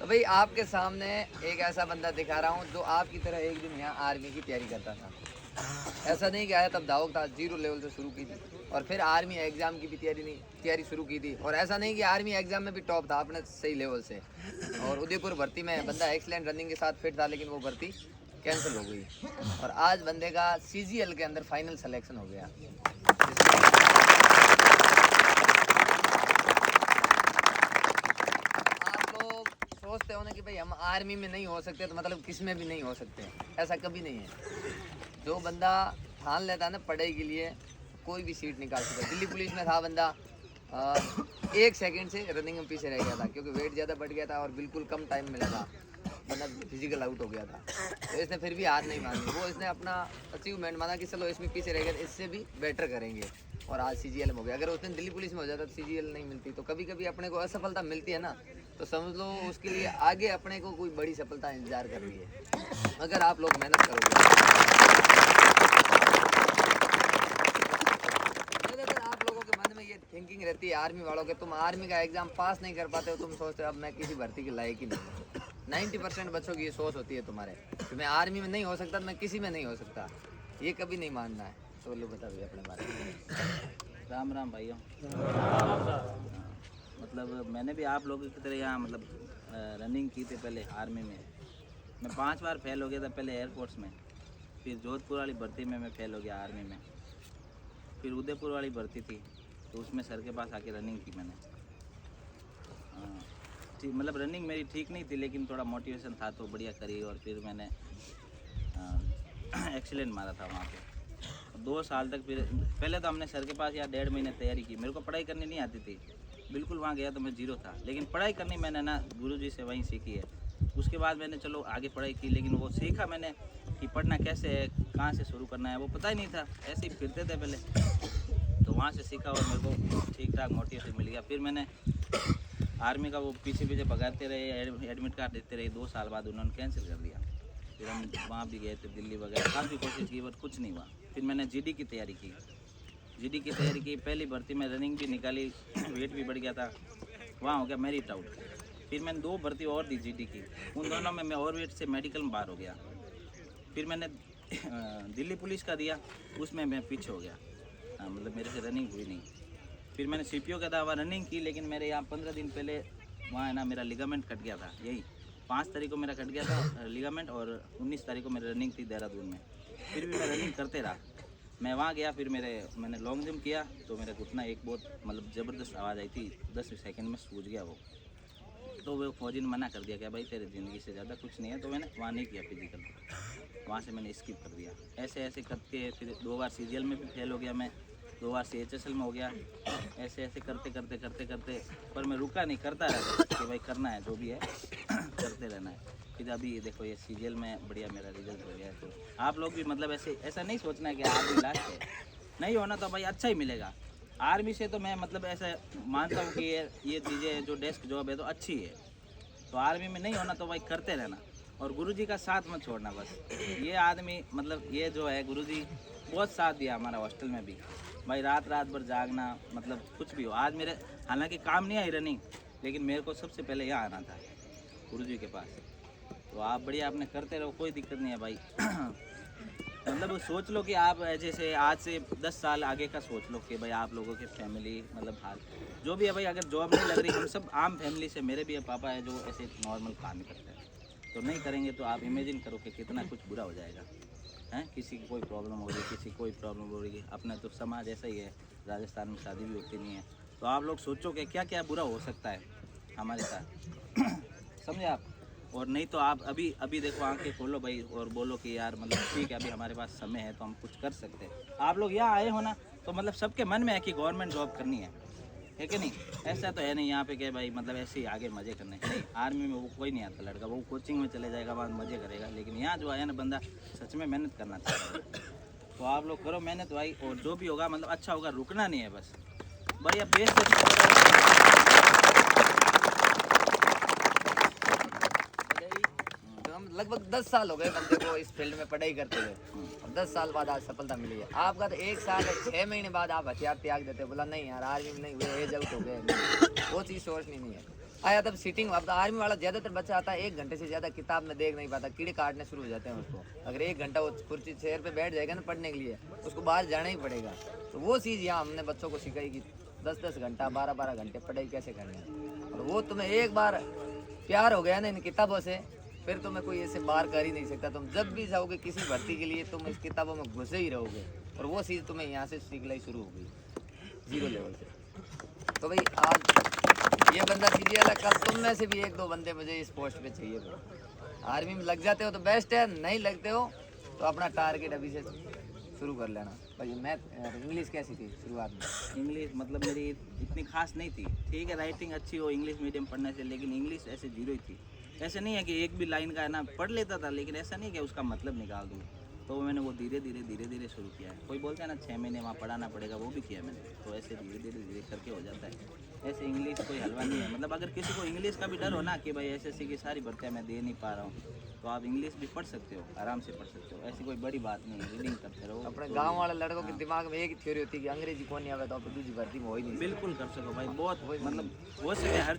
तो भाई आपके सामने एक ऐसा बंदा दिखा रहा हूँ जो आपकी तरह एक दिन यहाँ आर्मी की तैयारी करता था। ऐसा नहीं कि आया तब दावत था, 0 लेवल से शुरू की थी और फिर आर्मी एग्ज़ाम की भी तैयारी शुरू की थी। और ऐसा नहीं कि आर्मी एग्ज़ाम में भी टॉप था अपने सही लेवल से। और उदयपुर भर्ती में बंदा एक्सीलेंट रनिंग के साथ फिट था, लेकिन वो भर्ती कैंसिल हो गई और आज बंदे का CGL के अंदर फाइनल सिलेक्शन हो गया। आप लोग सोचते हो ना कि भाई हम आर्मी में नहीं हो सकते तो मतलब किस में भी नहीं हो सकते, ऐसा कभी नहीं है। जो बंदा ठान लेता है ना पढ़ाई के लिए, कोई भी सीट निकाल सकता है। दिल्ली पुलिस में था बंदा, 1 सेकंड से रनिंग में पीछे रह गया था क्योंकि वेट ज़्यादा बढ़ गया था और बिल्कुल कम टाइम मिला था, बंदा फिजिकल आउट हो गया था। तो इसने फिर भी हार नहीं मानी, वो इसने अपना अचीवमेंट माना कि चलो इसमें पीछे रह गया, इससे भी बेटर करेंगे और आज CGL में हो गया। अगर उसने दिल्ली पुलिस में हो जाता तो CGL नहीं मिलती। तो कभी कभी अपने को असफलता मिलती है ना, तो समझ लो उसके लिए आगे अपने को कोई बड़ी सफलता इंतजार कर रही है अगर आप लोग मेहनत करोगे। आप लोगों के मन में ये थिंकिंग रहती है आर्मी वालों के, तुम आर्मी का एग्जाम पास नहीं कर पाते हो, तुम सोचते हो अब मैं किसी भर्ती के लायक ही नहीं। 90% बच्चों की ये सोच होती है तुम्हारे कि मैं आर्मी में नहीं हो सकता, मैं किसी में नहीं हो सकता। ये कभी नहीं मानना है। तो लो बता भैया अपने बारे में। राम राम भाइयों। मतलब मैंने भी आप लोगों की तरह यहाँ मतलब रनिंग की थी पहले आर्मी में। मैं 5 बार फेल हो गया था, पहले एयरफोर्स में, फिर जोधपुर वाली भर्ती में मैं फेल हो गया आर्मी में, फिर उदयपुर वाली भर्ती थी तो उसमें सर के पास आके रनिंग की मैंने। ठीक मतलब रनिंग मेरी ठीक नहीं थी लेकिन थोड़ा मोटिवेशन था तो बढ़िया करी और फिर मैंने एक्सीलेंट मारा था वहाँ पे 2 साल तक। फिर पहले तो हमने सर के पास या 1.5 महीने तैयारी की। मेरे को पढ़ाई करनी नहीं आती थी बिल्कुल, वहाँ गया तो मैं 0 था, लेकिन पढ़ाई करनी मैंने ना गुरुजी से वहीं सीखी है। उसके बाद मैंने चलो आगे पढ़ाई की, लेकिन वो सीखा मैंने कि पढ़ना कैसे है, कहाँ से शुरू करना है, वो पता ही नहीं था, ऐसे ही फिरते थे पहले। तो वहाँ से सीखा और मेरे को ठीक ठाक मोटिवेशन मिल गया। फिर मैंने आर्मी का वो पीछे पीछे भगाते रहे, एडमिट कार्ड देते रहे। 2 साल बाद उन्होंने कैंसिल कर दिया। फिर हम वहाँ भी गए थे दिल्ली वगैरह, काफ़ी कोशिश की बट कुछ नहीं हुआ। फिर मैंने GD की तैयारी की। GD की तैयारी की, पहली भर्ती में रनिंग भी निकाली, वेट भी बढ़ गया था, वहाँ हो गया मेरिट आउट। फिर मैंने 2 भर्ती और दी GD की, उन दोनों में मैं ओवर वेट से मेडिकल में बाहर हो गया। फिर मैंने दिल्ली पुलिस का दिया, उसमें मैं पीछे हो गया, मतलब मेरे से रनिंग हुई नहीं। फिर मैंने CPO का दावा रनिंग की, लेकिन मेरे यहाँ 15 दिन पहले वहाँ है ना मेरा लिगामेंट कट गया था। यही 5 तारीख को मेरा कट गया था लिगामेंट और 19 तारीख को मेरी रनिंग थी देहरादून में। फिर भी मैं रनिंग करते रहा। मैं वहाँ गया, फिर मैंने लॉन्ग जंप किया तो मेरा घुटना एक बहुत मतलब ज़बरदस्त आवाज़ आई थी, 10 सेकंड में सूज गया वो। तो वो फौजी ने मना कर दिया कि भाई तेरे ज़िंदगी से ज़्यादा कुछ नहीं है, तो मैंने वहाँ नहीं किया फिजिकल, वहाँ से मैंने स्किप कर दिया। ऐसे ऐसे करके फिर 2 बार CGL में भी फेल हो गया मैं, 2 बार CHSL में हो गया। ऐसे ऐसे करते करते करते करते पर मैं रुका नहीं, करता रहा कि भाई करना है जो भी है करते रहना है। फिर अभी देखो ये CGL में बढ़िया मेरा रिजल्ट हो गया है। तो आप लोग भी मतलब ऐसा नहीं सोचना है कि आर्मी लास्ट है, नहीं होना तो भाई अच्छा ही मिलेगा। आर्मी से तो मैं मतलब ऐसा मानता हूँ कि ये चीज़ें जो डेस्क जॉब है तो अच्छी है, तो आर्मी में नहीं होना तो भाई करते रहना और गुरुजी का साथ मत छोड़ना। बस ये आदमी मतलब ये जो है गुरुजी बहुत साथ दिया हमारा हॉस्टल में भी भाई, रात भर जागना, मतलब कुछ भी हो। आज मेरे हालांकि काम नहीं आई रनिंग, लेकिन मेरे को सबसे पहले यहाँ आना था गुरुजी के पास। तो आप बढ़िया आपने करते रहो, कोई दिक्कत नहीं है भाई। मतलब सोच लो कि आप जैसे आज से 10 साल आगे का सोच लो कि भाई आप लोगों की फैमिली मतलब हाल जो भी है भाई, अगर जॉब नहीं लग रही, हम सब आम फैमिली से, मेरे भी पापा है जो ऐसे नॉर्मल काम ही करते हैं, तो नहीं करेंगे तो आप इमेजिन करो कि कितना कुछ बुरा हो जाएगा। हैं किसी की कोई प्रॉब्लम हो रही है, किसी की कोई प्रॉब्लम हो रही है, अपना तो समाज ऐसा ही है, राजस्थान में शादी भी होती नहीं है। तो आप लोग सोचो कि क्या क्या बुरा हो सकता है हमारे साथ। समझे आप? और नहीं तो आप अभी देखो, आंखें खोलो भाई और बोलो कि यार मतलब ठीक है अभी हमारे पास समय है तो हम कुछ कर सकते हैं। आप लोग यहाँ आए हो ना तो मतलब सबके मन में है कि गवर्नमेंट जॉब करनी है कि नहीं? ऐसा तो है नहीं यहाँ पे कि भाई मतलब ऐसे ही आगे मज़े करने, नहीं। आर्मी में वो कोई नहीं आता लड़का, वो कोचिंग में चले जाएगा, वहाँ मज़े करेगा, लेकिन यहाँ जो आया ना बंदा सच में मेहनत करना चाहता है। तो आप लोग करो मेहनत भाई, और जो भी होगा मतलब अच्छा होगा, रुकना नहीं है बस भाई। अब बेस्ट लगभग 10 साल हो गए बंदे को इस फील्ड में पढ़ाई करते हुए, और 10 साल बाद आज सफलता मिली है। आपका तो 1 साल 6 महीने बाद आप हथियार त्याग देते, बोला नहीं यार आर्मी में नहीं हुए, एज आउट हो गए, वो चीज़ सोचनी नहीं है। आया तब सीटिंग। अब तो आर्मी वाला ज्यादातर बच्चा आता है 1 घंटे से ज्यादा किताब में देख नहीं पाता, कीड़े काटने शुरू हो जाते हैं उसको। अगर 1 घंटा वो कुर्सी चेयर पे बैठ जाएगा ना पढ़ने के लिए, उसको बाहर जाना ही पड़ेगा। तो वो चीज़ यहाँ हमने बच्चों को सिखाई कि 10-10 घंटा 12-12 घंटे पढ़ाई कैसे करनी है। और वो तुम्हें एक बार प्यार हो गया ना इन किताबों से, फिर तुम्हें कोई ऐसे बाहर कर ही नहीं सकता। तुम जब भी जाओगे किसी भर्ती के लिए तुम इस किताबों में घुसे ही रहोगे। और वो चीज़ तुम्हें यहाँ से सीखना ही शुरू हो गई 0 लेवल से। तो भाई आज ये बंदा कीजिए अलग, कल तुम में से भी 1-2 बंदे मुझे इस पोस्ट पे चाहिए। आर्मी में लग जाते हो तो बेस्ट है, नहीं लगते हो तो अपना टारगेट अभी से शुरू कर लेना। भाई मैथ इंग्लिश कैसी थी शुरुआत में? इंग्लिश मतलब मेरी इतनी खास नहीं थी। ठीक है, राइटिंग अच्छी हो इंग्लिश मीडियम पढ़ने से, लेकिन इंग्लिश ऐसे 0 ही थी। ऐसे नहीं है कि एक भी लाइन का है ना पढ़ लेता था, लेकिन ऐसा नहीं कि उसका मतलब निकाल दूँ। तो मैंने वो धीरे धीरे शुरू किया है। कोई बोलता है ना 6 महीने वहाँ पढ़ाना पड़ेगा, वो भी किया मैंने। तो ऐसे धीरे धीरे करके हो जाता है। ऐसे इंग्लिश कोई हलवा नहीं है। मतलब अगर किसी को इंग्लिश का भी डर हो ना कि भाई एसएससी की सारी भर्तियाँ मैं दे नहीं पा रहा हूँ, तो आप इंग्लिश भी पढ़ सकते हो, आराम से पढ़ सकते हो। ऐसी कोई बड़ी बात नहीं है, रीडिंग करते रहो। अपने गांव वाले लड़कों के दिमाग में एक ही थ्योरी होती है कि अंग्रेजी कौन नहीं आवे तो आप दूसरी भर्ती में हो ही नहीं। बिल्कुल कर सको भाई, बहुत मतलब हो सके हर